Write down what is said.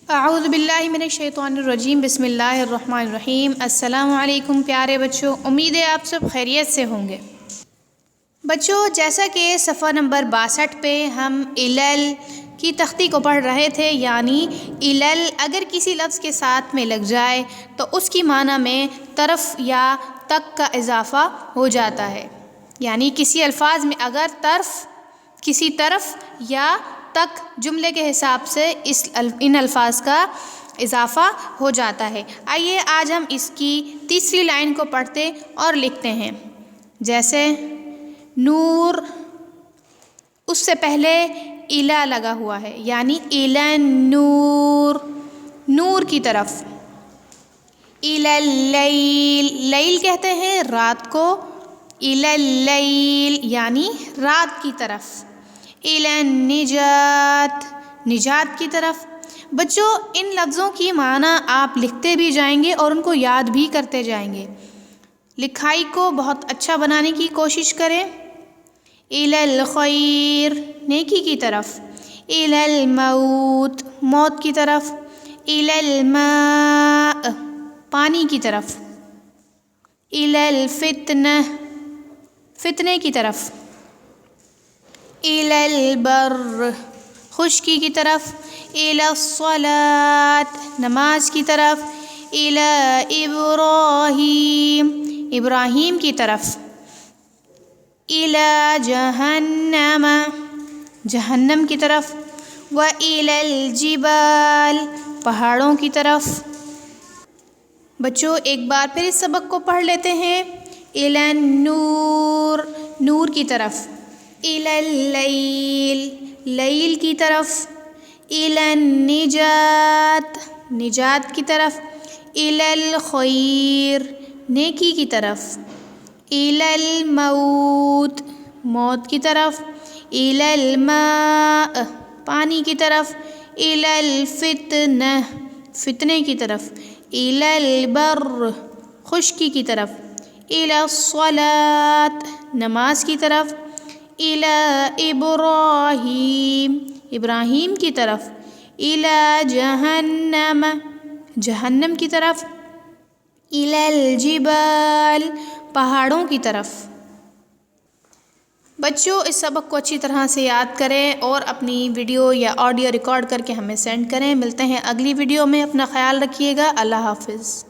اعوذ باللہ من الشیطان الرجیم، بسم اللہ الرحمن الرحیم۔ السلام علیکم پیارے بچوں، امید ہے آپ سب خیریت سے ہوں گے۔ بچوں، جیسا کہ صفحہ نمبر 62 پہ ہم علل کی تختی کو پڑھ رہے تھے، یعنی علل اگر کسی لفظ کے ساتھ میں لگ جائے تو اس کی معنی میں طرف یا تک کا اضافہ ہو جاتا ہے، یعنی کسی الفاظ میں اگر کسی طرف یا تک جملے کے حساب سے ان الفاظ کا اضافہ ہو جاتا ہے۔ آئیے آج ہم اس کی تیسری لائن کو پڑھتے اور لکھتے ہیں۔ جیسے نور، اس سے پہلے الا لگا ہوا ہے، یعنی الی نور، نور کی طرف۔ الی اللیل، لیل کہتے ہیں رات کو، الی اللیل یعنی رات کی طرف۔ الی النجات، نجات کی طرف۔ بچوں، ان لفظوں کی معنی آپ لکھتے بھی جائیں گے اور ان کو یاد بھی کرتے جائیں گے۔ لکھائی کو بہت اچھا بنانے کی کوشش کریں۔ الی الخیر، نیکی کی طرف۔ الی الموت، موت کی طرف۔ الی الماء، پانی کی طرف۔ الی الفتنہ، فتنے کی طرف۔ الی البر، خشکی کی طرف۔ الی الصلاۃ، نماز کی طرف۔ الی ابراہیم، ابراہیم کی طرف۔ الی جہنم، جہنم کی طرف۔ وَإِلَى الْجِبَالِ، پہاڑوں کی طرف۔ بچوں، ایک بار پھر اس سبق کو پڑھ لیتے ہیں۔ الی النور، نور کی طرف۔ الی اللیل، لیل کی طرف۔ الی النجات، نجات کی طرف۔ الی الخیر، نیکی کی طرف۔ الی الموت، موت کی طرف۔ الی الماء، پانی کی طرف۔ الی الفتنہ، فتنے کی طرف۔ الی البر، خشکی کی طرف۔ الی الصلاۃ، نماز کی طرف۔ الی ابراہیم، ابراہیم کی طرف۔ الی جہنم، جہنم کی طرف۔ الی الجبال، پہاڑوں کی طرف۔ بچوں، اس سبق کو اچھی طرح سے یاد کریں اور اپنی ویڈیو یا آڈیو ریکارڈ کر کے ہمیں سینڈ کریں۔ ملتے ہیں اگلی ویڈیو میں، اپنا خیال رکھیے گا۔ اللہ حافظ۔